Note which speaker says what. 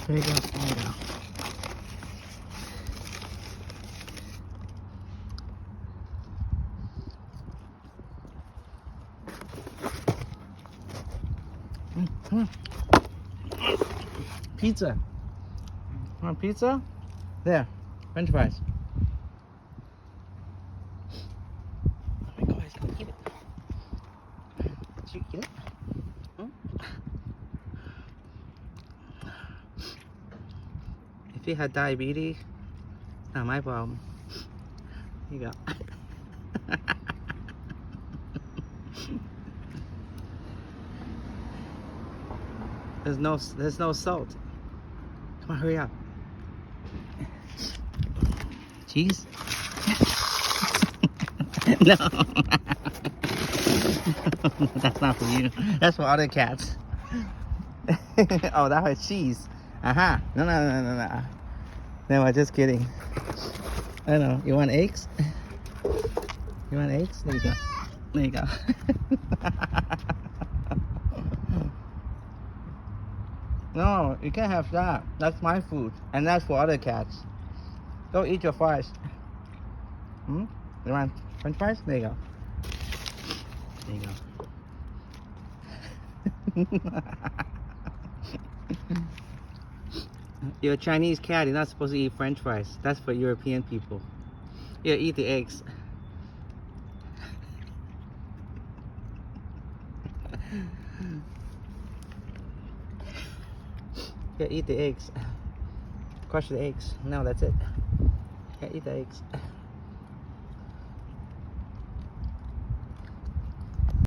Speaker 1: There you go. There you go. Come on. Pizza. Want pizza? There. French fries. Oh my God, he's gonna eat it. Did you eat it? Hmm? If you had diabetes, not my problem. Here you go. There's no salt. Come on, hurry up. Cheese? No. That's not for you. That's for other cats. Oh, that was cheese. Aha. No. No, I'm just kidding. I know. You want eggs? You want eggs? There you go. There you go. No, you can't have that. That's my food. And that's for other cats. Go eat your fries. Hmm? You want French fries? There you go. There you go. You're a Chinese cat. You're not supposed to eat French fries. That's for European people. Yeah, eat the eggs. Yeah, eat the eggs. Crush the eggs. No, that's it. Yeah, eat the eggs.